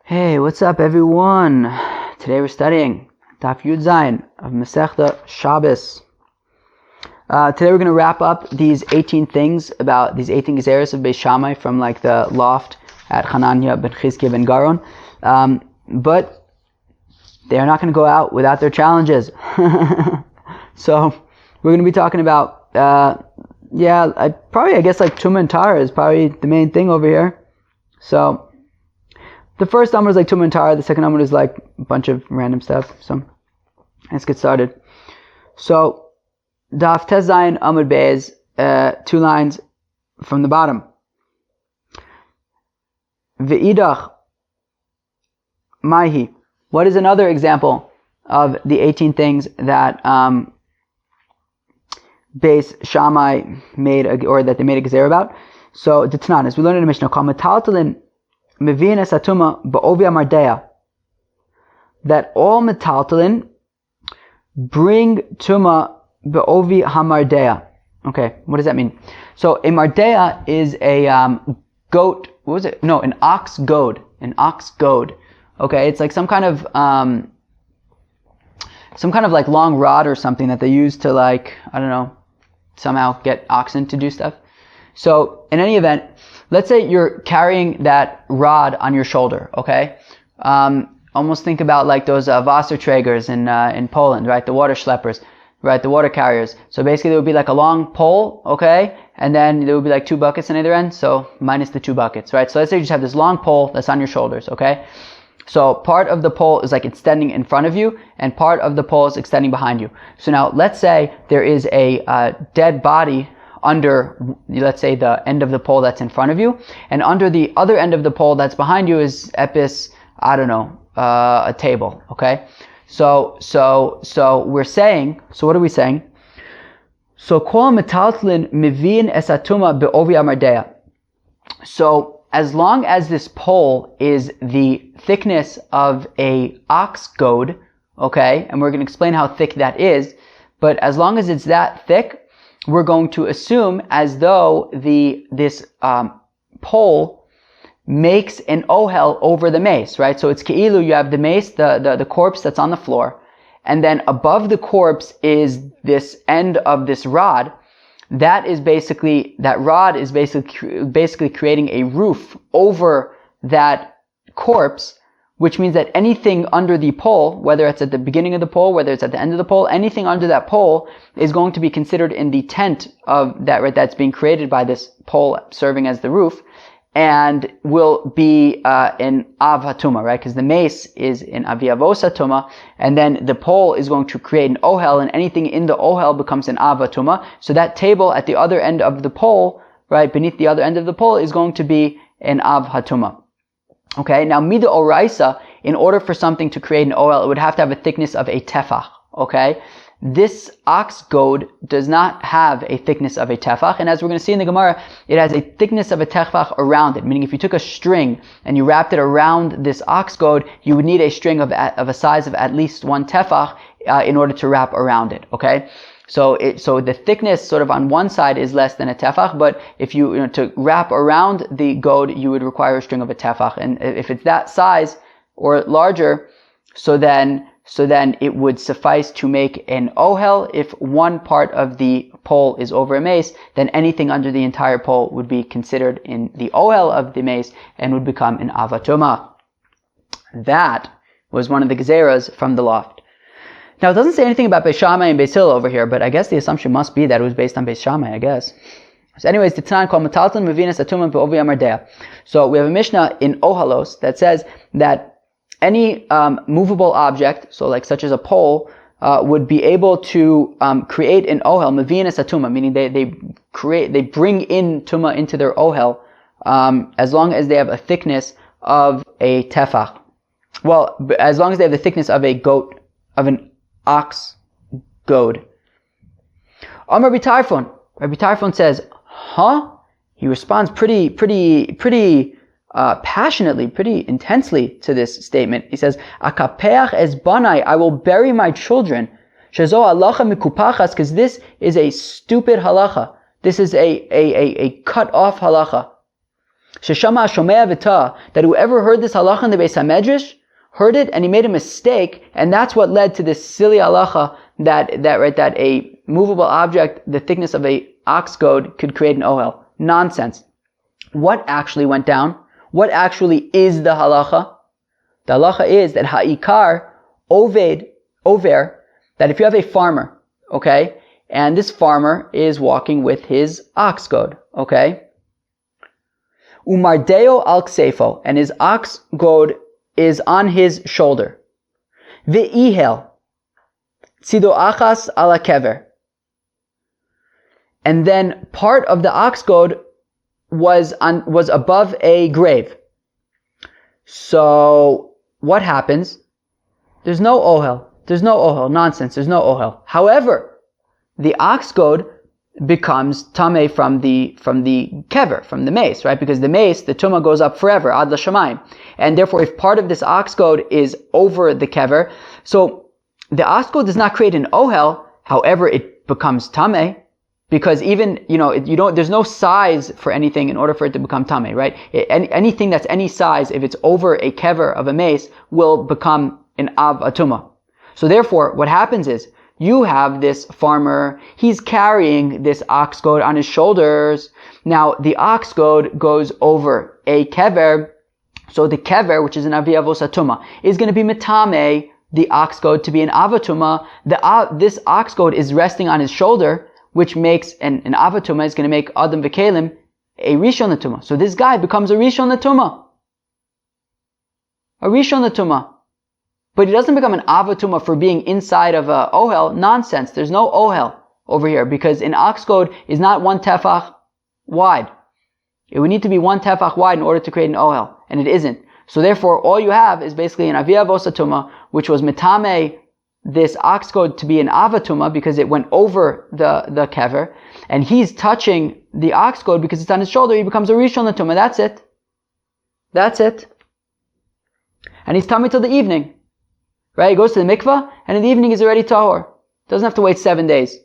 Hey, what's up everyone? Today we're studying Daf Yud Zayin of Masechta Shabbis. Today we're going to wrap up these 18 things about these 18 gezeros of Beis Shammai from like the loft at Hanania ben Chizkiah ben Garon. But they are not going to go out without their challenges. So we're going to be talking about, I guess like Tumah and Tara is probably the main thing over here. So the first Amud is like Tumah and Tara, the second Amud is like a bunch of random stuff. So let's get started. So Daf Tes Zayin Amud Beis, 2 lines from the bottom. Ve'idach Maihi. What is another example of the 18 things that Beis Shammai made, or that they made a gezer about? So the Tanan, as we learned in the Mishnah, called Metaltalin Mevin es hatuma ba'ovi amardea, that all metaltalin bring tuma ba'ovi hamardea. Okay, what does that mean? So a mardea is a goat. What was it? No, an ox goad. An ox goad. Okay, it's like some kind of like long rod or something that they use to, like, I don't know, somehow get oxen to do stuff. So in any event, let's say you're carrying that rod on your shoulder, okay? Almost think about like those Wasserträgers in Poland, right? The water schleppers, right? The water carriers. So basically there would be like a long pole, okay? And then there would be like 2 buckets on either end, so minus the 2 buckets, right? So let's say you just have this long pole that's on your shoulders, okay? So part of the pole is like extending in front of you, and part of the pole is extending behind you. So now let's say there is a dead body under, let's say, the end of the pole that's in front of you, and under the other end of the pole that's behind you is epis, I don't know, a table, okay? So we're saying, so what are we saying? So kol metaltlin mivin esatuma be'ovi amardea. So as long as this pole is the thickness of a ox goad, okay, and we're going to explain how thick that is, but as long as it's that thick, we're going to assume as though this pole makes an ohel over the mace, right? So it's ke'ilu, you have the mace, the corpse that's on the floor, and then above the corpse is this end of this rod. That rod is basically creating a roof over that corpse, which means that anything under the pole, whether it's at the beginning of the pole, whether it's at the end of the pole, anything under that pole is going to be considered in the tent of that, right, that's being created by this pole serving as the roof, and will be in av hatuma, right? Because the mace is in aviavos hatuma, and then the pole is going to create an ohel, and anything in the ohel becomes an av hatuma. So that table at the other end of the pole, right, beneath the other end of the pole, is going to be an av hatuma. Okay, now mida oraisa, in order for something to create an ohel, it would have to have a thickness of a tefach. Okay, this ox goad does not have a thickness of a tefach, and as we're going to see in the Gemara, it has a thickness of a tefach around it. Meaning, if you took a string and you wrapped it around this ox goad, you would need a string of a size of at least 1 tefach in order to wrap around it. Okay. So the thickness sort of on one side is less than a tefach, but if you to wrap around the goad, you would require a string of a tefach. And if it's that size or larger, so then it would suffice to make an ohel. If one part of the pole is over a mace, then anything under the entire pole would be considered in the ohel of the mace and would become an avatuma. That was one of the gezeras from the loft. Now, it doesn't say anything about Beis Shammai and Beis Hillel over here, but I guess the assumption must be that it was based on Beis Shammai, I guess. So anyways, the Tanan called Metalton Mevinas Atuma Be'ovi Amardea. So we have a Mishnah in Ohalos that says that any movable object, so like such as a pole, would be able to create an ohel, Mevinas Atuma, meaning they bring in Tuma into their ohel, as long as they have a thickness of a tefach. Well, as long as they have the thickness of an ox goad. Rabbi Tarfon says, huh? He responds pretty passionately, pretty intensely to this statement. He says, Akapeach es banai, I will bury my children. Shazo halacha mikupachas, because this is a stupid halacha. This is a cut off halacha. Sheshama shomea v'ta, that whoever heard this halacha in the Beis HaMedrash heard it and he made a mistake, and that's what led to this silly halacha that a movable object the thickness of a ox goad could create an ohel. Nonsense. What actually went down? What actually is the halacha? The halacha is that ha'ikar over, that if you have a farmer, okay, and this farmer is walking with his ox goad, okay, umardeo al ksefo, and his ox goad is on his shoulder, ve'ihel tzido achas ala kever, and then part of the ox goad was above a grave. So what happens? There's no ohel. There's no ohel. Nonsense. There's no ohel. However, the ox goad becomes tameh from the kever, from the mace, right? Because the mace, the tumah goes up forever, ad l'shamayim. And therefore, if part of this ox goad is over the kever, so the ox goad does not create an ohel. However, it becomes tameh. Because even, there's no size for anything in order for it to become tameh, right? Anything that's any size, if it's over a kever of a mace, will become an av atuma. So therefore, what happens is, you have this farmer, he's carrying this ox goad on his shoulders. Now, the ox goad goes over a kever, so the kever, which is an avi avos atuma, is going to be metame the ox goad to be an avatuma. This ox goad is resting on his shoulder, which makes an avatuma is going to make Adam v'kelim a rishon natuma. So this guy becomes a rishon natuma. A rishon natuma. But he doesn't become an avatuma for being inside of a ohel. Nonsense. There's no ohel over here because an ox goad is not one tefach wide. It would need to be one tefach wide in order to create an ohel, and it isn't. So therefore, all you have is basically an avia vosatuma, which was metame this ox goad to be an avatuma because it went over the kever, and he's touching the ox goad because it's on his shoulder. He becomes a rishon natuma. That's it. That's it. And he's tummy till the evening. Right? He goes to the mikvah, and in the evening he's already tahor. Doesn't have to wait 7 days.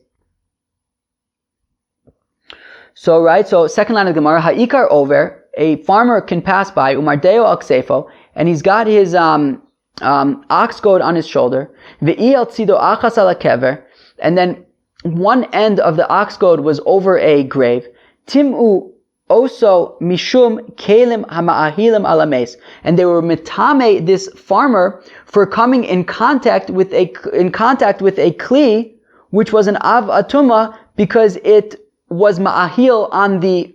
So second line of the Gemara, ha'ikar over, a farmer can pass by, umardeo al ksefo, and he's got his ox goad on his shoulder, ve'il tzido achas ala kever, and then one end of the ox goad was over a grave, tim'u oso mishum kelim hama'ahilim ala mes, and they were mitame this farmer for coming in contact with a kli, which was an av atuma, because it was ma'ahil on the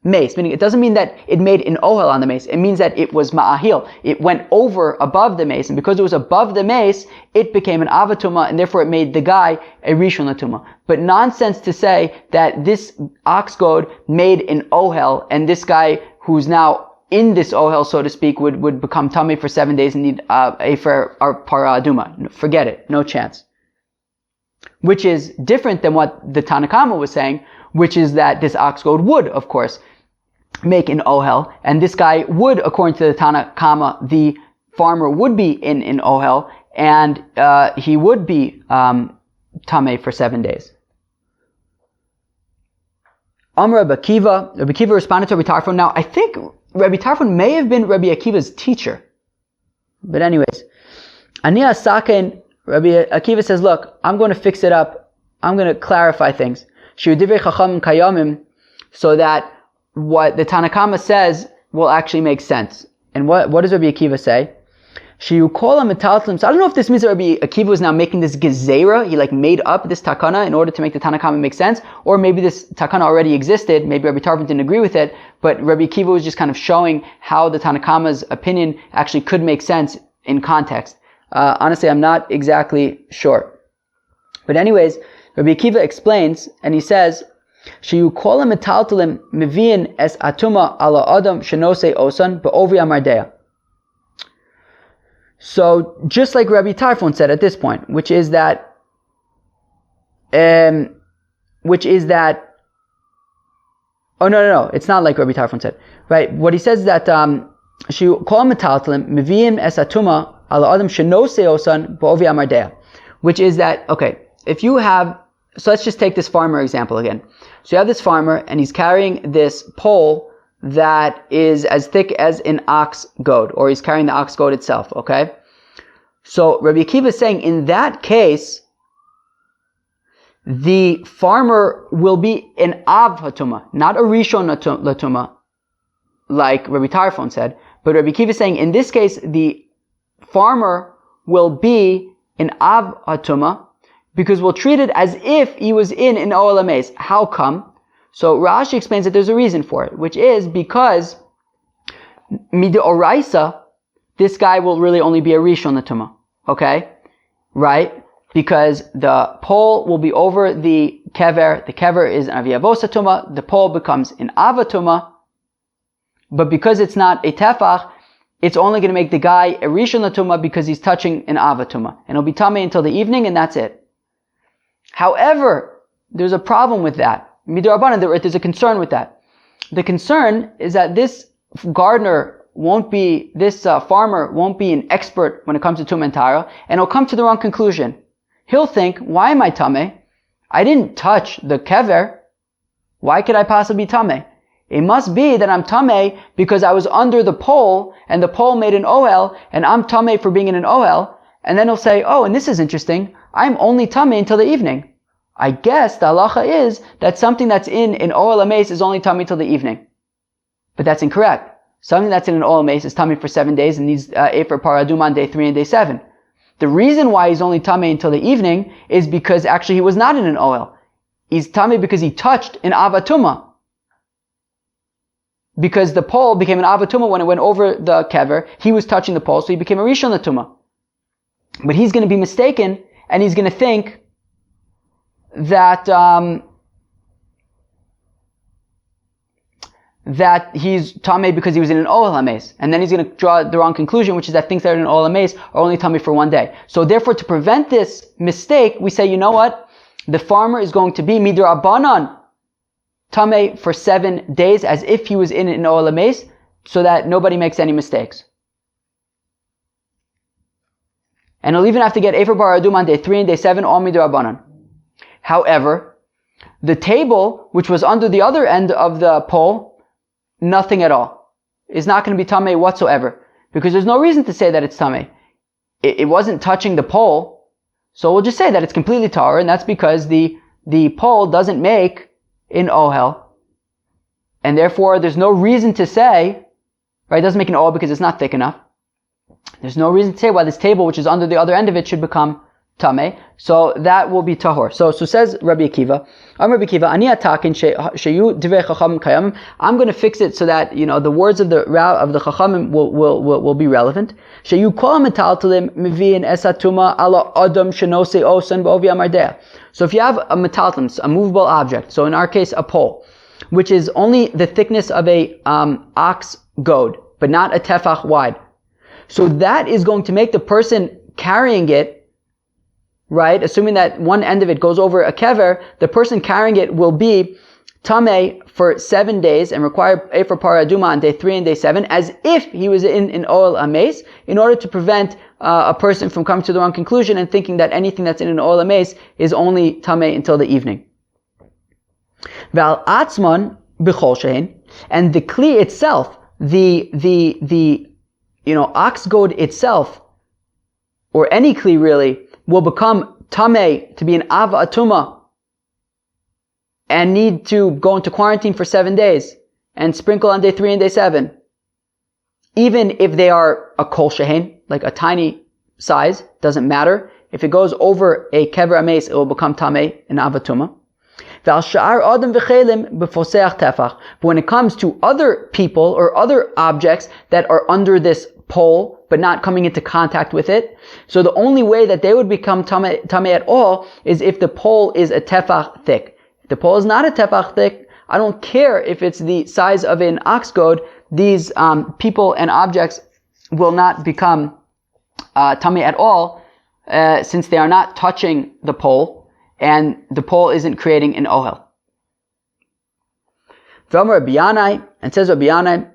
mace. Meaning, it doesn't mean that it made an ohel on the mace. It means that it was ma'ahil. It went over above the mace, and because it was above the mace, it became an avatuma, and therefore it made the guy a rishon latuma. But nonsense to say that this ox goad made an ohel, and this guy who's now in this ohel, so to speak, would become tummy for 7 days and need a for para aduma. Forget it. No chance. Which is different than what the Tanna Kama was saying, which is that this ox goad would, of course, make an ohel, and this guy would, according to the Tanna Kama, the farmer would be in an ohel, and he would be tameh for 7 days. Amr Rabbi Akiva responded to Rabbi Tarfon. Now, I think Rabbi Tarfon may have been Rabbi Akiva's teacher. But anyways, Aniya Sakin, Rabbi Akiva says, look, I'm going to fix it up. I'm going to clarify things. Shiudivrei Chacham Kayamim, so that what the Tanna Kama says will actually make sense. And what does Rabbi Akiva say? Shiyukola metaltlim. So I don't know if this means that Rabbi Akiva was now making this gezerah. He made up this takana in order to make the Tanna Kama make sense. Or maybe this takana already existed. Maybe Rabbi Tarfon didn't agree with it. But Rabbi Akiva was just kind of showing how the Tanna Kama's opinion actually could make sense in context. Honestly, I'm not exactly sure. But anyways, Rabbi Akiva explains, and he says, Shiyukola metaltalim meviin es atuma ala adam shenose osan be'ovi amardea. So, just like Rabbi Tarfon said at this point, which is that, oh no, it's not like Rabbi Tarfon said, right? What he says is that, Shiyukola metaltalim meviin es atuma ala adam shenose osan be'ovi amardea. Which is that, okay, if you have, so let's just take this farmer example again. So you have this farmer, and he's carrying this pole that is as thick as an ox goad, or he's carrying the ox goad itself, okay? So Rabbi Akiva is saying in that case, the farmer will be an av hatuma, not a rishon latuma, like Rabbi Tarfon said. But Rabbi Akiva is saying in this case, the farmer will be an av hatuma, because we'll treat it as if he was in an Ohel HaMeis. How come? So Rashi explains that there's a reason for it, which is because midoraisa, this guy will really only be a rishon latuma, okay? Right? Because the pole will be over the kever. The kever is an aviyavos hatuma. The pole becomes an avatuma. But because it's not a tefach, it's only going to make the guy a rishon latuma because he's touching an avatuma. And it'll be tamei until the evening, and that's it. However, there's a problem with that. Midrabanan, there's a concern with that. The concern is that this farmer won't be an expert when it comes to Tumah and Tara, and he'll come to the wrong conclusion. He'll think, why am I tamei? I didn't touch the kever. Why could I possibly be tamei? It must be that I'm tamei because I was under the pole, and the pole made an ohel, and I'm tamei for being in an ohel. And then he'll say, oh, and this is interesting, I'm only tamei until the evening. I guess the halacha is that something that's in an Ohel HaMeis is only tamei till the evening. But that's incorrect. Something that's in an Ohel HaMeis is tamei for 7 days and needs Efer Paraduma on day 3 and day 7. The reason why he's only tamei until the evening is because actually he was not in an Ohel. He's tamei because he touched an avatuma. Because the pole became an avatuma when it went over the kever, he was touching the pole, so he became a rishon latuma. But he's going to be mistaken, and he's going to think that he's tamei because he was in an Ohel HaMeis. And then he's going to draw the wrong conclusion, which is that things that are in an Ohel HaMeis are only tamei for 1 day. So therefore, to prevent this mistake, we say, you know what? The farmer is going to be midrabanan tamei for 7 days, as if he was in an Ohel HaMeis, so that nobody makes any mistakes. And he'll even have to get Efer Bar Adum on day 3 and day 7, all midrabanan. However, the table, which was under the other end of the pole, nothing at all. Is not going to be tamei whatsoever. Because there's no reason to say that it's tamei. It wasn't touching the pole. So we'll just say that it's completely tahor, and that's because the pole doesn't make an ohel. And therefore, there's no reason to say, right, it doesn't make an ohel because it's not thick enough. There's no reason to say why this table, which is under the other end of it, should become tamei. So that will be tahor. So says Rabbi Akiva, Rabbi Akiva, ani atakin sheyu divrei chachamim kayamim. I'm going to fix it so that, the words of the chachamim will be relevant. Sheyu kol metaltalim meviin esatuma ala adam shenose osan b'ovi amardea. So if you have a metaltalim, a movable object, so in our case a pole, which is only the thickness of a ox goad, but not a tefach wide, so that is going to make the person carrying it, right, assuming that one end of it goes over a kever, the person carrying it will be tamei for 7 days and require Efer Paraduma on day 3 and day 7, as if he was in an Ohel HaMeis, in order to prevent a person from coming to the wrong conclusion and thinking that anything that's in an Ohel HaMeis is only tamei until the evening. Val atzman b'chol shehin, and the kli itself, the ox goad itself, or any kli really, will become tamei to be an av atuma and need to go into quarantine for 7 days and sprinkle on day 3 and day 7. Even if they are a kol shehen, like a tiny size, doesn't matter. If it goes over a kever ames, it will become tamei, an av atuma. But when it comes to other people or other objects that are under this pole, but not coming into contact with it, so the only way that they would become tamei at all is if the pole is a tefach thick. If the pole is not a tefach thick, I don't care if it's the size of an ox goad, these people and objects will not become tamei at all, since they are not touching the pole, and the pole isn't creating an ohel. And says Rabbi Yanai,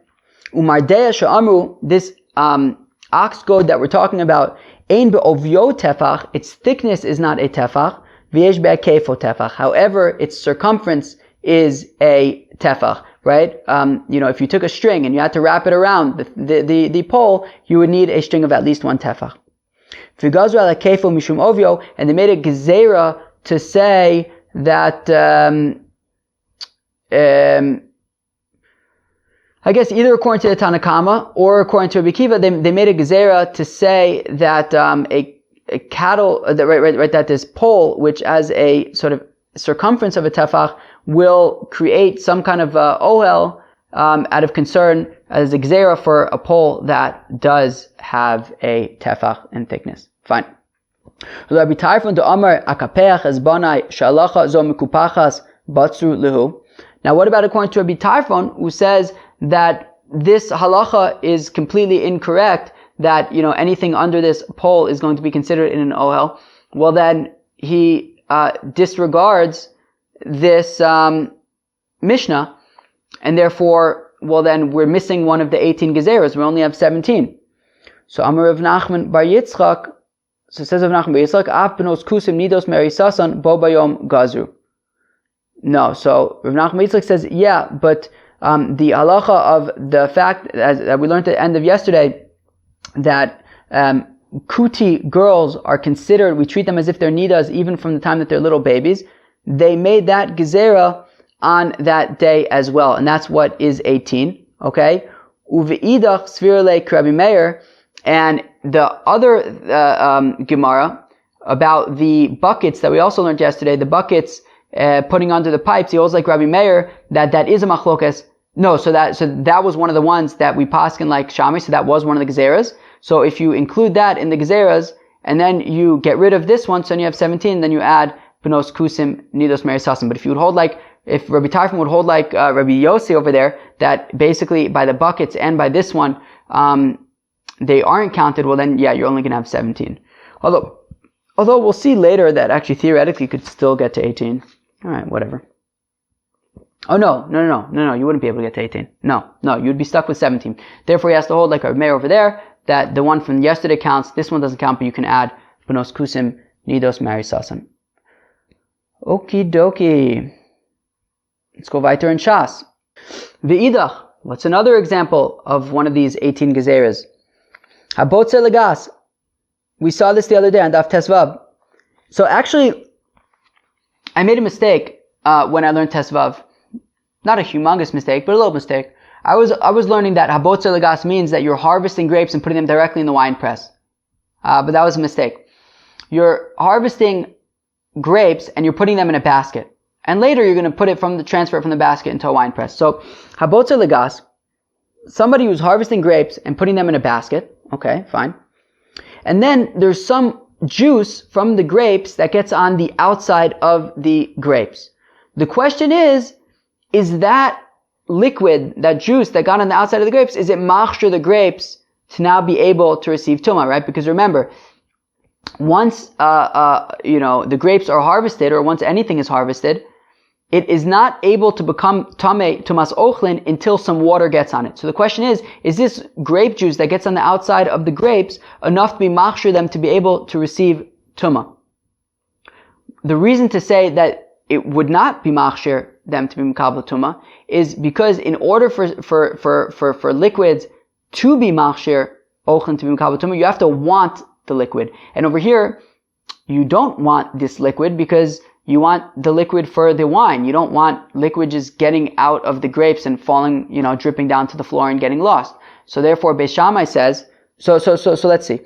Umardea she'amru, this ox goad that we're talking about, ein be'ovyo tefach, its thickness is not a tefach, v'yesh be'akefo tefach. However, its circumference is a tefach, right? If you took a string and you had to wrap it around the pole, you would need a string of at least 1 tefach. And they made a gezerah to say that, I guess either according to the Tanakama or according to Rabbi Kiva, they made a gezerah to say that a cattle, that this pole, which has a sort of circumference of a tefach, will create some kind of ohel out of concern as a gezerah for a pole that does have a tefach in thickness. Fine. Now, what about according to Rabbi Tarfon, who says that this halacha is completely incorrect, that, anything under this pole is going to be considered in an ohel? Well, then he disregards this Mishnah, and therefore, well, then we're missing one of the 18 gezeras. We only have 17. So Amar Rav Nachman Bar Yitzchak, so it says Rav Nachman Bar Yitzchak, Af benos kusim nidos merisasan bo bayom gazru. No, so Rav Nachman Bar Yitzchak says, yeah, but the halacha of the fact, as we learned at the end of yesterday, that kuti girls are considered, we treat them as if they're nidas even from the time that they're little babies. They made that gezerah on that day as well, and that's what is 18. Okay, uveidach svirle Rabbi Meir, and the other Gemara about the buckets that we also learned yesterday, the buckets putting under the pipes, he holds like Rabbi Meir that is a machlokas. No, so that was one of the ones that we paskin like Shami, so that was one of the gezeras. So if you include that in the gezeras, and then you get rid of this one, so then you have 17, then you add Benos Kusim Nidos Merisasim. But if Rabbi Tarfon would hold like Rabbi Yossi over there, that basically by the buckets and by this one, they aren't counted, well then, yeah, you're only going to have 17. Although we'll see later that actually theoretically you could still get to 18. Alright, whatever. Oh no, you wouldn't be able to get to 18. No, you'd be stuck with 17. Therefore he has to hold like a mayor over there, that the one from yesterday counts, this one doesn't count, but you can add Benos Kusim Nidos Marisasan. Okie dokie. Let's go weiter in Shas. Ve'idach. What's another example of one of these 18 gezeras? Habotze legas. We saw this the other day on Daf Tesvav. So actually, I made a mistake when I learned Tesvav. Not a humongous mistake, but a little mistake. I was learning that habotze legas means that you're harvesting grapes and putting them directly in the wine press. But that was a mistake. You're harvesting grapes and you're putting them in a basket. And later you're going to transfer it from the basket into a wine press. So, habotze legas, somebody who's harvesting grapes and putting them in a basket. Okay, fine. And then there's some juice from the grapes that gets on the outside of the grapes. The question is that liquid, that juice that got on the outside of the grapes, is it machshir the grapes to now be able to receive tumah, right? Because remember, once, the grapes are harvested, or once anything is harvested, it is not able to become tameh, tumas ochlin, until some water gets on it. So the question is this grape juice that gets on the outside of the grapes enough to be machshir them to be able to receive tumah? The reason to say that it would not be machshir them to be mekabel tumah is because in order for liquids to be machshir ochlin to be mekabel tumah, you have to want the liquid. And over here, you don't want this liquid because you want the liquid for the wine. You don't want liquid just getting out of the grapes and falling, dripping down to the floor and getting lost. So therefore, Beis Shammai says, so let's see.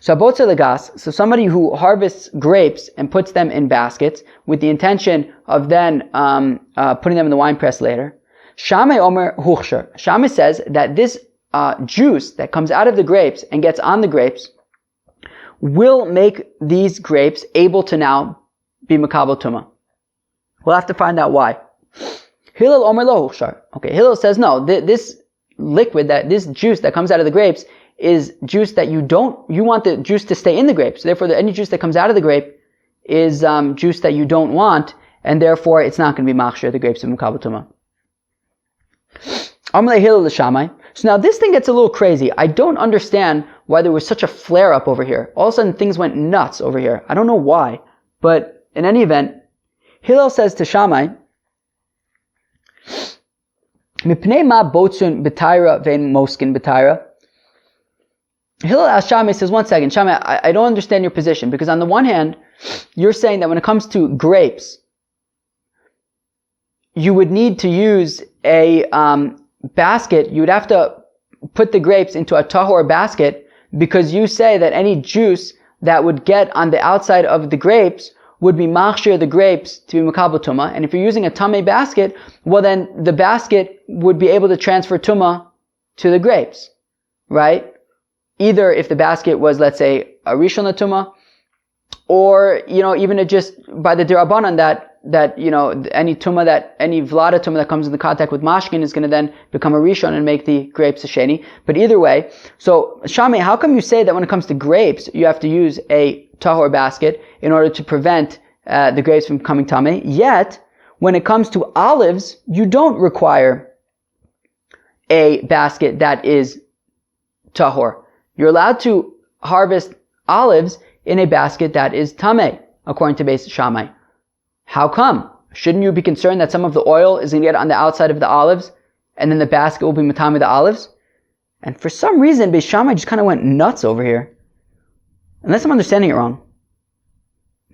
So habotze legas, so somebody who harvests grapes and puts them in baskets with the intention of then putting them in the wine press later. Shammai Omer Huchshar. Shammai says that this juice that comes out of the grapes and gets on the grapes will make these grapes able to now be mekabel tumah. We'll have to find out why. Hillel Omer lo Huchshar. Okay, Hillel says no. This liquid, this juice that comes out of the grapes, is juice that you want the juice to stay in the grapes. Therefore, any juice that comes out of the grape is juice that you don't want, and therefore it's not going to be machshir the grapes of mekabel tumah. Amrei Hillel l'Shammai. So now this thing gets a little crazy. I don't understand why there was such a flare-up over here. All of a sudden things went nuts over here. I don't know why. But in any event, Hillel says to Shammai, Mipnei ma botzun b'taira vein moskin b'taira. Hillel asked Shammai, says, one second, Shammai, I don't understand your position, because on the one hand, you're saying that when it comes to grapes, you would need to use a basket. You would have to put the grapes into a tahor basket, because you say that any juice that would get on the outside of the grapes would be machshir the grapes to be makabel tumah. And if you're using a tamei basket, well then the basket would be able to transfer tumah to the grapes, right? Either if the basket was, let's say, a rishon tumah, or, even it just by the dirabanan that, any tumah any vlada tumah that comes into contact with mashkin is going to then become a rishon and make the grapes a sheni. But either way, so Shammai, how come you say that when it comes to grapes, you have to use a tahor basket in order to prevent the grapes from becoming tamei? Yet, when it comes to olives, you don't require a basket that is tahor. You're allowed to harvest olives in a basket that is tamei, according to Beis Shammai. How come? Shouldn't you be concerned that some of the oil is going to get on the outside of the olives, and then the basket will be matame the olives? And for some reason, Beis Shammai just kind of went nuts over here. Unless I'm understanding it wrong.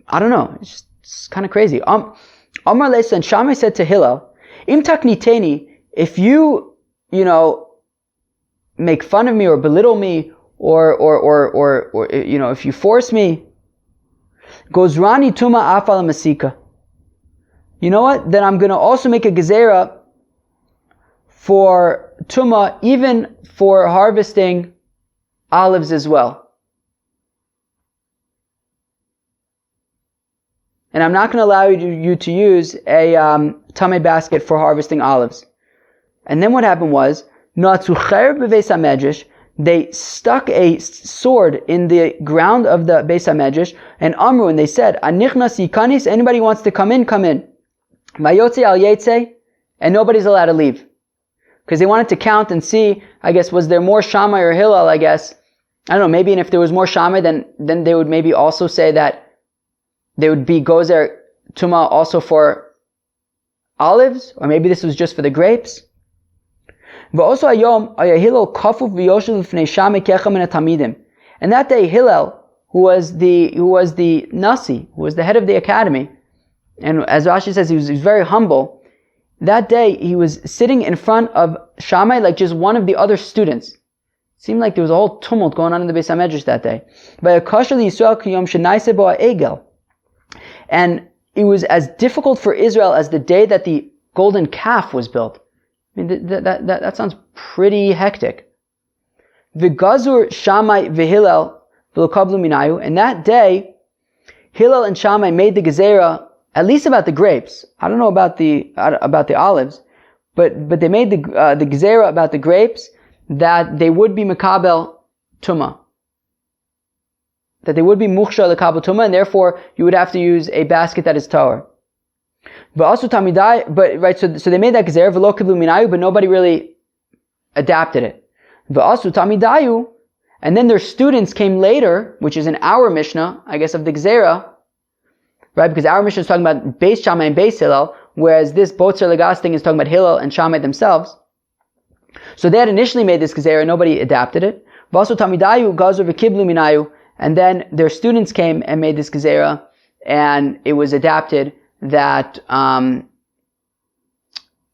I don't know. It's kind of crazy. Amar Leisa, and Shammai said to Hillel, Im takniteni, if you make fun of me or belittle me, or if you force me, Gozrani tuma afal masika. You know what? Then I'm going to also make a gezerah for tuma, even for harvesting olives as well. And I'm not going to allow you to use a tamei basket for harvesting olives. And then what happened was, they stuck a sword in the ground of the Beis HaMedrash, and Amru, and they said, Anichnas yikanis, anybody wants to come in, come in. Vayotze al yetze, and nobody's allowed to leave. Because they wanted to count and see, I guess, was there more Shammai or Hillel, I guess. I don't know, maybe, and if there was more Shammai, then they would maybe also say that there would be gozer tuma also for olives, or maybe this was just for the grapes. And that day Hillel, who was the Nasi, who was the head of the academy, and as Rashi says, he was very humble. That day he was sitting in front of Shammai like just one of the other students. It seemed like there was a whole tumult going on in the Beis HaMedrash that day. And it was as difficult for Israel as the day that the golden calf was built. I mean, that sounds pretty hectic. V'gazur Shammai v'Hillel v'lokablu minayu. And that day, Hillel and Shammai made the gezerah, at least about the grapes. I don't know about the olives, but they made the gezerah about the grapes, that they would be makabel tumah. That they would be mukhsha l'kabel tumah, and therefore you would have to use a basket that is tahor. So they made that gezerah v'lo kiblu minayu, but nobody really adapted it. And then their students came later, which is in our Mishnah, I guess, of the gezerah, right? Because our Mishnah is talking about Beis Shammai and Beis Hillel, whereas this Botzer Legas thing is talking about Hillel and Shammai themselves. So they had initially made this gezerah, nobody adapted it. And then their students came and made this gezerah, and it was adapted that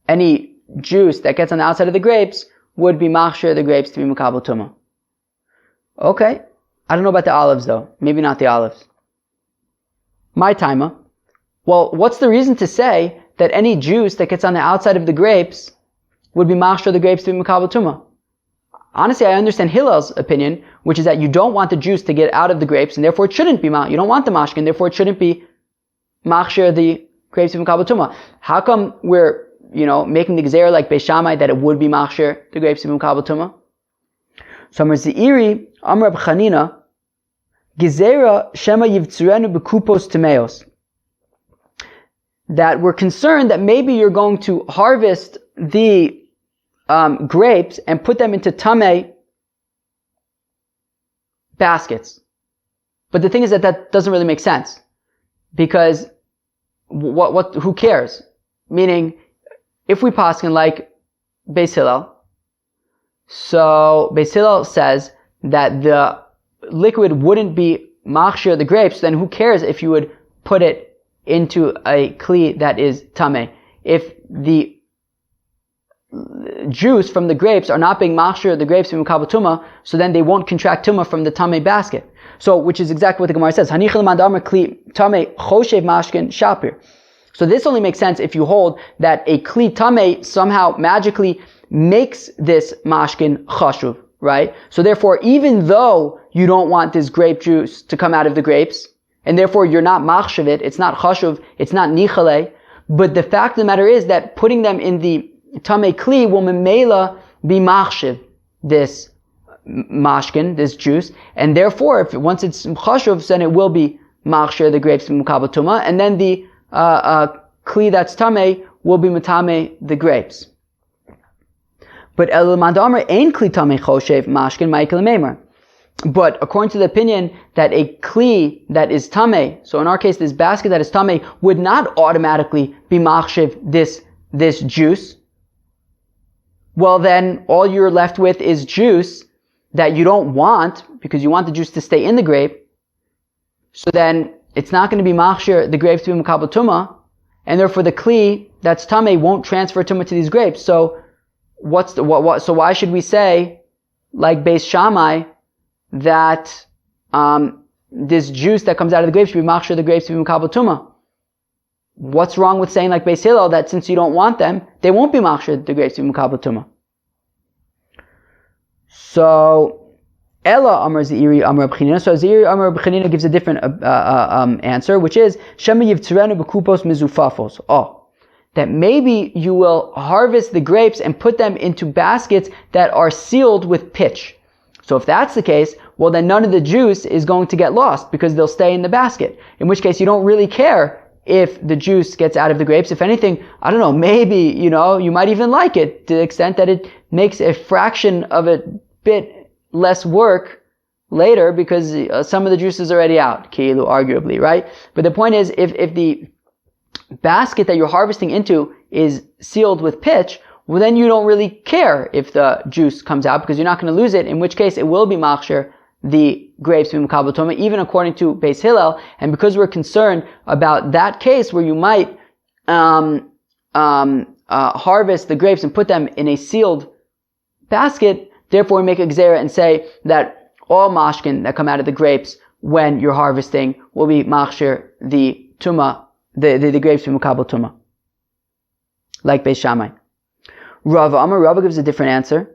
any juice that gets on the outside of the grapes would be machshir the grapes to be makabel tumah. Okay. I don't know about the olives though. Maybe not the olives. My timer. Well, what's the reason to say that any juice that gets on the outside of the grapes would be machshir the grapes to be makabel tumah? Honestly, I understand Hillel's opinion, which is that you don't want the juice to get out of the grapes, and therefore it shouldn't be you don't want the mashkin, therefore it shouldn't be machshir the grapes to be makabel tumah. How come we're making the gezerah like Beis Shammai that it would be machshir the grapes to be makabel tumah? So Amar Zeiri, Amar Reb Chanina, gezerah shema yivtzurenu bekupos temeos. That we're concerned that maybe you're going to harvest the grapes and put them into tamei baskets. But the thing is that doesn't really make sense, because who cares? Meaning, if we paskin like Beis Hillel. So Beis Hillel says that the liquid wouldn't be machshir the grapes, then who cares if you would put it into a kli that is tameh? If the juice from the grapes are not being machshir the grapes from Mekabel Tumah, so then they won't contract Tumah from the tameh basket. So, which is exactly what the Gemara says. Hanichel mandamar kli tameh choshev mashkin shapir. So this only makes sense if you hold that a kli tameh somehow magically makes this mashkin chashuv, right? So therefore, even though you don't want this grape juice to come out of the grapes, and therefore you're not machshav it, it's not chashuv, it's not nichale, but the fact of the matter is that putting them in the tameh kli will memela be machshav this mashkin, this juice, and therefore, once it's chashuv, then it will be machshir the grapes from Mekabel Tumah, and then the kli that's tameh will be matame the grapes. But el mandamar ein kli tameh choshev mashkin ma'ikal meimer. But according to the opinion that a kli that is tameh, so in our case this basket that is tameh, would not automatically be machshiv this juice, well then all you're left with is juice that you don't want, because you want the juice to stay in the grape. So then it's not going to be machshir the grapes to be Mekabel Tumah, and therefore the kli that's tameh won't transfer tumah to these grapes. So so why should we say, like Beis Shammai, that this juice that comes out of the grapes should be machshir the grapes to be Mekabel Tumah? What's wrong with saying like Beis Hillel that since you don't want them, they won't be machshir the grapes to be Mekabel Tumah? So Ella Amar Zeiri Amar B'chinina. So Zeiri Amar B'chinina gives a different answer, which is Shema Yivtzrenu B'kupos Mizufafos. That maybe you will harvest the grapes and put them into baskets that are sealed with pitch. So if that's the case, well then none of the juice is going to get lost because they'll stay in the basket. In which case you don't really care if the juice gets out of the grapes. If anything, I don't know, maybe, you might even like it to the extent that it makes a fraction of a bit less work later because some of the juice is already out, kilu, arguably, right? But the point is, if the basket that you're harvesting into is sealed with pitch, well then you don't really care if the juice comes out because you're not going to lose it, in which case it will be machshir the grapes from Mekabel Tumah, even according to Beis Hillel. And because we're concerned about that case where you might harvest the grapes and put them in a sealed basket, therefore we make a gzera and say that all mashkin that come out of the grapes when you're harvesting will be machshir the tumah, the grapes from Mekabel Tumah, like Beis Shammai. Rava gives a different answer.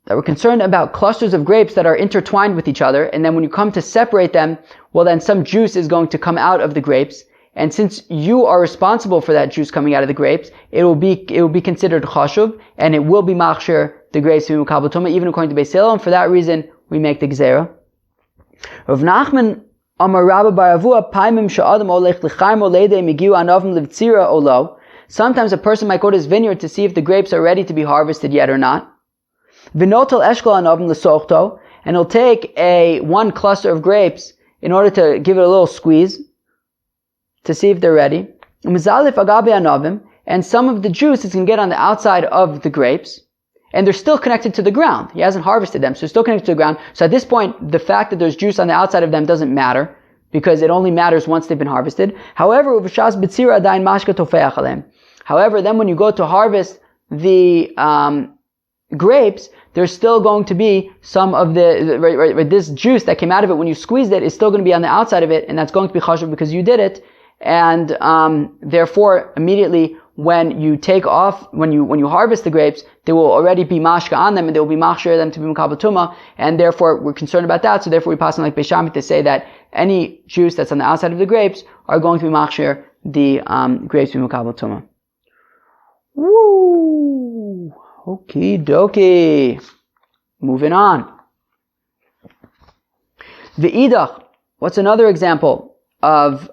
That we're concerned about clusters of grapes that are intertwined with each other, and then when you come to separate them, well then some juice is going to come out of the grapes, and since you are responsible for that juice coming out of the grapes, it will be considered chashuv, and it will be machshir the grapes from Mekabel Tumah, even according to Beis Hillel, and for that reason we make the gzera. Rav Nachman Amar Rabba Bar Avua Paimim Sha'adam Olech L'chaim Oleide Migiu Anavim Livtzira Olo. Sometimes a person might go to his vineyard to see if the grapes are ready to be harvested yet or not. V'notel eshkol anavim l'sochto, and he'll take one cluster of grapes in order to give it a little squeeze to see if they're ready. Umizalif agabe anavim, and some of the juice is going to get on the outside of the grapes, and they're still connected to the ground. He hasn't harvested them, so they're still connected to the ground. So at this point, the fact that there's juice on the outside of them doesn't matter, because it only matters once they've been harvested. However, then when you go to harvest the grapes, there's still going to be some of this juice that came out of it when you squeezed it is still going to be on the outside of it, and that's going to be chashuv because you did it, and therefore immediately when you harvest the grapes, there will already be mashka on them, and there will be machshir them to be Mekabel Tumah, and therefore we're concerned about that. So therefore we pass on like Beis Shammai to say that any juice that's on the outside of the grapes are going to be machshir the grapes to be Mekabel Tumah. Woo! Okie dokie. Moving on. V'idach. What's another example of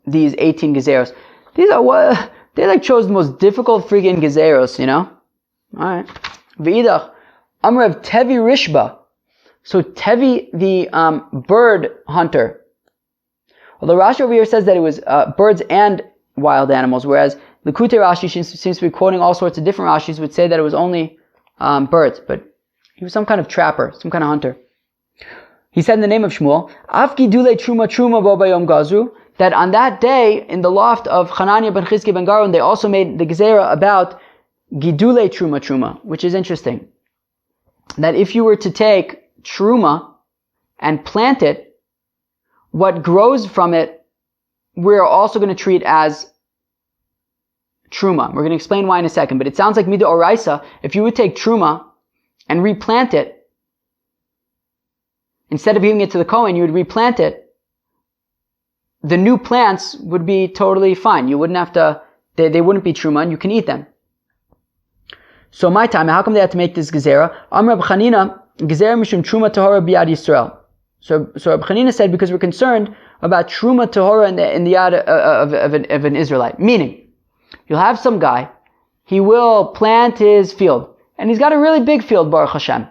these 18 gezeros? These are they chose the most difficult freaking gezeros, Alright. V'idach. Amrav Tevi Rishba. So Tevi, the bird hunter. Although Rashi over here says that it was birds and wild animals, whereas Likutei Rashi seems to be quoting all sorts of different Rashis, would say that it was only birds, but he was some kind of trapper, some kind of hunter. He said in the name of Shmuel, Af gidule truma bo bayom gazru, that on that day, in the loft of Hananiah ben Chizki ben Garun, they also made the gezerah about gidule truma, which is interesting. That if you were to take truma and plant it, what grows from it, we're also going to treat as truma. We're going to explain why in a second, but it sounds like Mida Oraisa, if you would take truma and replant it, instead of giving it to the Kohen, you would replant it, the new plants would be totally fine. You wouldn't have to, they wouldn't be truma, and you can eat them. So my time, how come they had to make this gezerah? Amr Reb Chanina, gezerah mishum truma tahora biyad Yisrael. So Reb Chanina said, because we're concerned about truma tahora in the yad of an Israelite. Meaning, you'll have some guy, he will plant his field, and he's got a really big field, Baruch Hashem.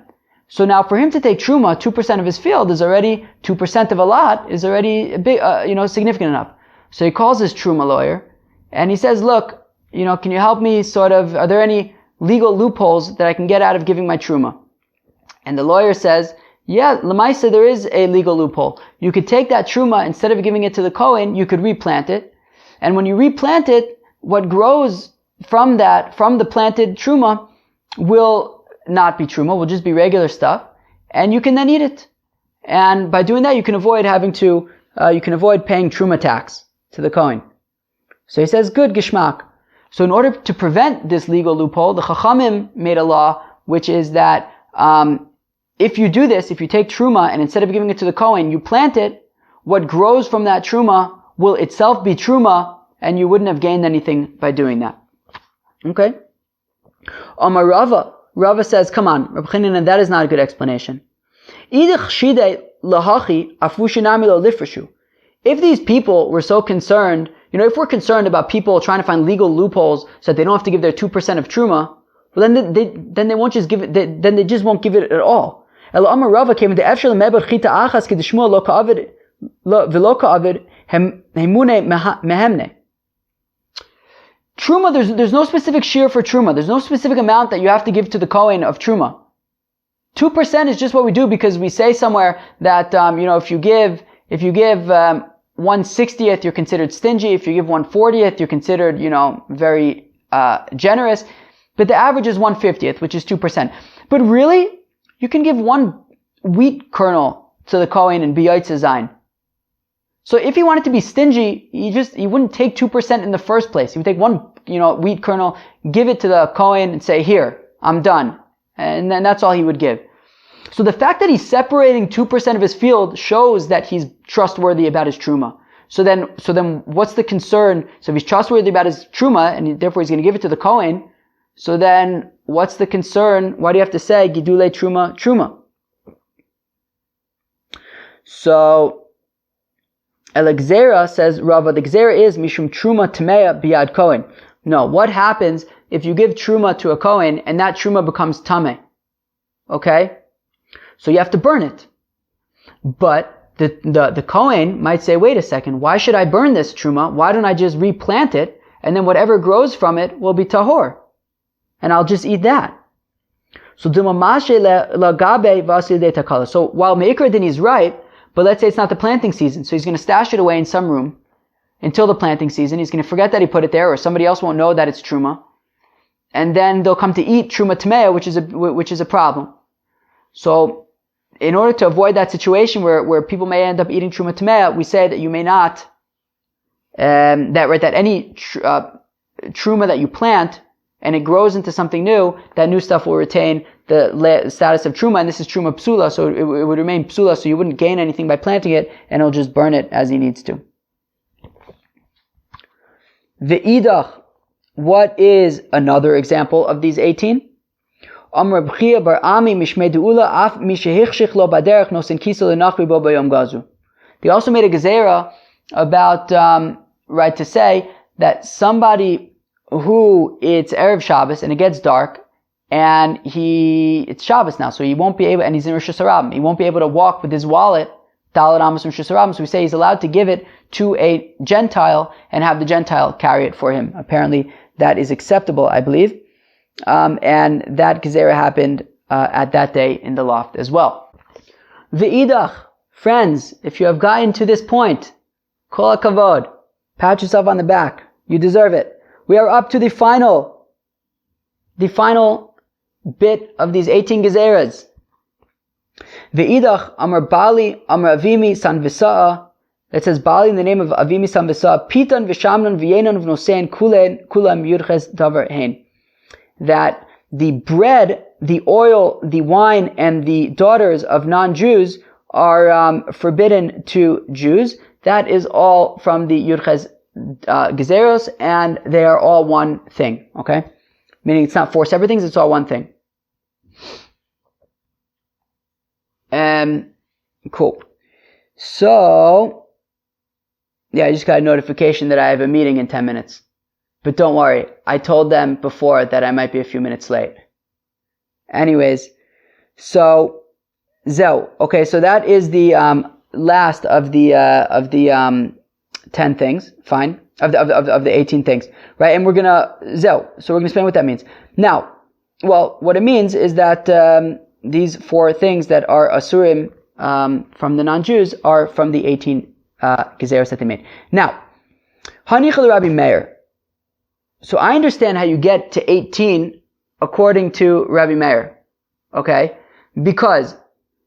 So now for him to take truma, 2% of his field is already, 2% of a lot is already a big, significant enough. So he calls his truma lawyer, and he says, look, can you help me are there any legal loopholes that I can get out of giving my truma? And the lawyer says, yeah, Lamaisa, there is a legal loophole. You could take that truma, instead of giving it to the Kohen, you could replant it. And when you replant it, what grows from the planted truma, will not be truma, will just be regular stuff, and you can then eat it. And by doing that, you can avoid paying truma tax to the Kohen. So he says, good gishmak. So in order to prevent this legal loophole, the Chachamim made a law, which is that if you do this, if you take truma and instead of giving it to the Kohen, you plant it, what grows from that truma will itself be truma, and you wouldn't have gained anything by doing that. Okay? Amar Rava says, come on, Reb Chanina, that is not a good explanation. If these people were so concerned, if we're concerned about people trying to find legal loopholes so that they don't have to give their 2% of truma, well then they won't just give it, then they just won't give it at all. Amar Rava came into Efshel meber chita achas kedishmua lo ka'avid v'lo ka'avid hemune mehemne. Truma, there's no specific shear for truma. There's no specific amount that you have to give to the Kohen of truma. 2% is just what we do because we say somewhere that, if you give 1/60th, you're considered stingy. If you give 1/40th, you're considered, very, generous. But the average is 1/50th, which is 2%. But really, you can give one wheat kernel to the Kohen and biyotze zayin. So if he wanted to be stingy, he wouldn't take 2% in the first place. He would take one, wheat kernel, give it to the Kohen and say, here, I'm done. And then that's all he would give. So the fact that he's separating 2% of his field shows that he's trustworthy about his truma. So then what's the concern? So if he's trustworthy about his truma, and therefore he's going to give it to the Kohen, so then what's the concern? Why do you have to say, gidule truma? So, El Gzera says, Rava, the Gzera is Mishum Truma Tameya Biyad Kohen. No, what happens if you give Truma to a Kohen and that Truma becomes Tameh? Okay? So you have to burn it. But the Kohen might say, wait a second, why should I burn this Truma? Why don't I just replant it, and then whatever grows from it will be Tahor, and I'll just eat that. So So while Me'ikar Din is right, but let's say it's not the planting season, so he's going to stash it away in some room until the planting season. He's going to forget that he put it there, or somebody else won't know that it's truma, and then they'll come to eat truma tamea, which is a problem. So, in order to avoid that situation where people may end up eating truma tamea, we say that you may not that any truma that you plant and it grows into something new, that new stuff will retain the status of truma, and this is truma psula, so it would remain psula, so you wouldn't gain anything by planting it, and it'll just burn it as he needs to. The idach, what is another example of these 18? Amr b'chia bar ami mishmei de'ula af mishehichshich lo baderech nosin kisa lenachri bo bayom gazu. They also made a gezerah about, to say that somebody who it's Erev Shabbos and it gets dark, and it's Shabbos now, so he won't be able, and he's in Rosh Hashanah, he won't be able to walk with his wallet, Dalet Amos Rosh Hashanah, so we say he's allowed to give it to a Gentile and have the Gentile carry it for him. Apparently that is acceptable, I believe. And that gezerah happened at that day in the loft as well. V'idach, friends, if you have gotten to this point, kol hakavod, pat yourself on the back. You deserve it. We are up to the final bit of these 18 gezerahs. V'idach, amar Bali, amar Avimi, san v'sa'a. It says Bali in the name of Avimi san v'sa'a. Pitan v'shamnon v'yenon v'nosein kulam yurches davar hein. That the bread, the oil, the wine, and the daughters of non-Jews are forbidden to Jews. That is all from the Yurches Gezeros, and they are all one thing. Okay? Meaning it's not four separate things, it's all one thing. Cool. So, yeah, I just got a notification that I have a meeting in 10 minutes. But don't worry, I told them before that I might be a few minutes late. Anyways, so Zeu. Okay, so that is the last of the 10 things. Fine, of the 18 things, right? And we're gonna Zeu. So we're gonna explain what that means. Now, well, what it means is that these 4 things that are asurim from the non-Jews are from the 18 gezeros that they made. Now, Hanichal Rabbi Meir. So I understand how you get to 18 according to Rabbi Meir, okay? Because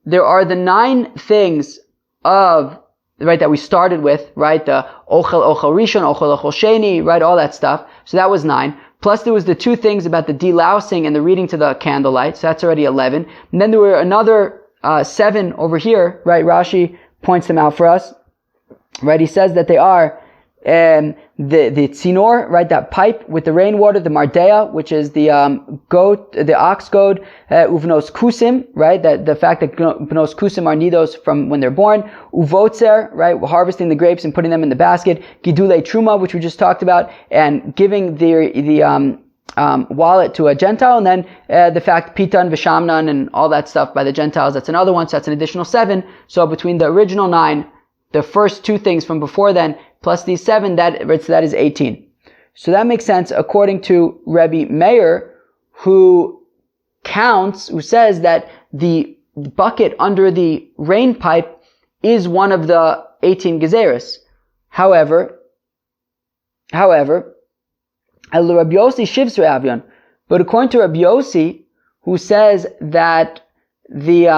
there are the 9 things that we started with, right? The Ochel Rishon, Ochel Sheni, right? All that stuff. So that was 9. Plus there was the 2 things about the delousing and the reading to the candlelight. So that's already 11. And then there were another 7 over here, right? Rashi points them out for us, right? He says that they are the tzinor, right, that pipe with the rainwater, the mardea, which is the goat, the ox goad, uvnos kusim, right, that the fact that bnos kusim are nidos from when they're born, uvotzer, right, harvesting the grapes and putting them in the basket, gidule truma, which we just talked about, and giving the wallet to a Gentile, and then the fact pitan v'shamnan and all that stuff by the Gentiles, that's another one, so that's an additional 7. So between the original 9, the first 2 things from before then, plus these 7, that is 18. So that makes sense according to Rabbi Meir, who says that the bucket under the rain pipe is one of the 18 gezeros. However, El Rabbi Yossi shivs Ravion, but according to Rabbi Yossi, who says that the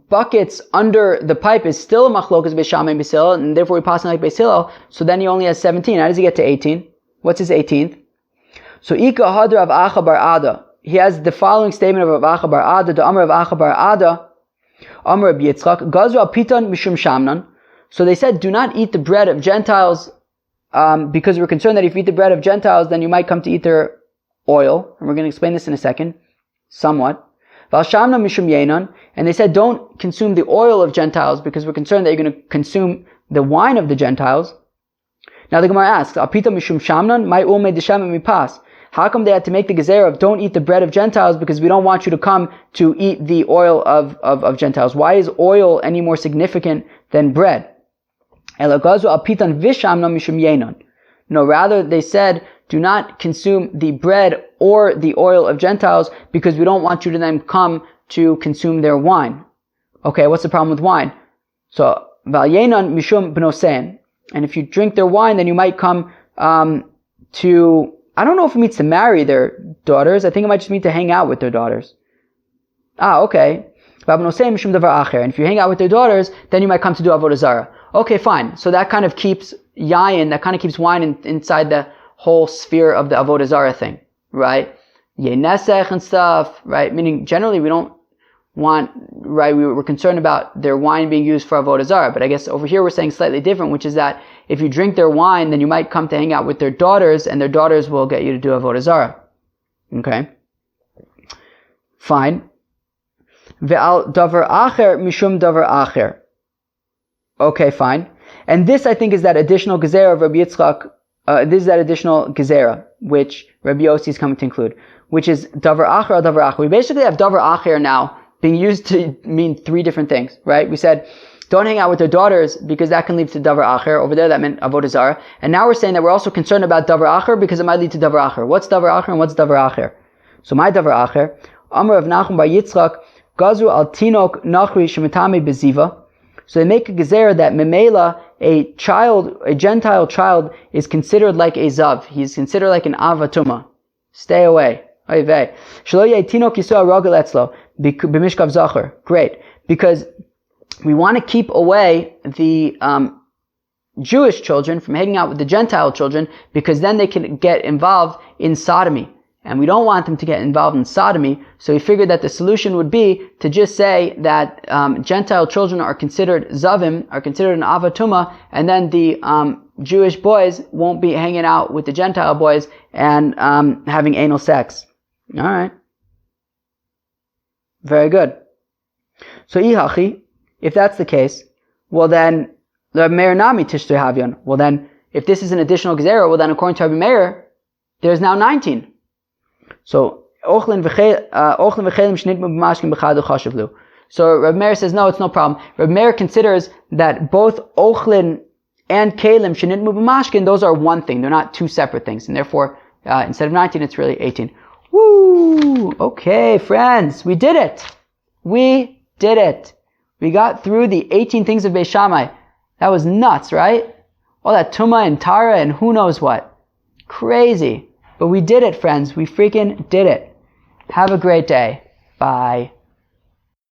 buckets under the pipe is still a machlokas beis Shammai and beis Hillel, and therefore we pass on like beis Hillel, so then he only has 17. How does he get to 18? What's his 18th? So Ika Hadra of Acha bar Ada. He has the following statement of Acha bar Ada, the Amr of Acha bar Ada, Amr of Yitzchak, Gazra Piton Mishum Shamnan. So they said, do not eat the bread of Gentiles, because we're concerned that if you eat the bread of Gentiles, then you might come to eat their oil. And we're going to explain this in a second, somewhat. And they said, don't consume the oil of Gentiles because we're concerned that you're going to consume the wine of the Gentiles. Now the Gemara asks, how come they had to make the gezerah of don't eat the bread of Gentiles because we don't want you to come to eat the oil of Gentiles? Why is oil any more significant than bread? No, rather they said, do not consume the bread or the oil of Gentiles because we don't want you to then come to consume their wine. Okay, what's the problem with wine? So, Valyenan mishum bnosein. And if you drink their wine, then you might come to, I don't know if it means to marry their daughters. I think it might just mean to hang out with their daughters. Okay. And if you hang out with their daughters, then you might come to do avodah zarah. Okay, fine. So that kind of keeps yayin, that kind of keeps wine inside the whole sphere of the avodah zarah thing, right? Yenesech and stuff, right? Meaning generally we don't want, right? We're concerned about their wine being used for avodah zarah, but I guess over here we're saying slightly different, which is that if you drink their wine, then you might come to hang out with their daughters, and their daughters will get you to do avodah zarah. Okay, fine. Ve'al davar acher mishum davar acher. Okay, fine. And this, I think, is that additional gezerah of Rabbi Yitzchak. This is that additional gezerah which Rabbi Yossi is coming to include, which is davar acher al davar acher. We basically have davar acher now being used to mean three different things, right? We said, don't hang out with their daughters because that can lead to davar acher. Over there, that meant avodah zarah. And now we're saying that we're also concerned about davar acher because it might lead to davar acher. What's davar acher and what's davar acher? So my davar acher, Amar of Nachum bar Yitzchak, gazu al tinok nachri shemitame beziva. So they make a gezerah that memela, a Gentile child, is considered like a zav. He's considered like an avatuma. Stay away. Great. Because we want to keep away the Jewish children from hanging out with the Gentile children, because then they can get involved in sodomy. And we don't want them to get involved in sodomy, so we figured that the solution would be to just say that Gentile children are considered zavim, are considered an avatuma, and then the Jewish boys won't be hanging out with the Gentile boys and having anal sex. All right. Very good. So ihachi, if that's the case, well then, the Meir Nami Tishtei Havyon. Well then, if this is an additional gezerah, well then according to Rabbi Meir, there's now 19. So, Ochlin v'chelim shnitmu b'mashkin b'chadu chashavlu. So Rabbi Meir says, no, it's no problem. Rabbi Meir considers that both Ochlin and Kalim shnitmu b'mashkin, those are one thing. They're not two separate things. And therefore, instead of 19, it's really 18. Woo! Okay, friends, we did it. We did it. We got through the 18 things of Beis Shammai. That was nuts, right? All that Tumah and Tara and who knows what. Crazy. But we did it, friends. We freaking did it. Have a great day. Bye.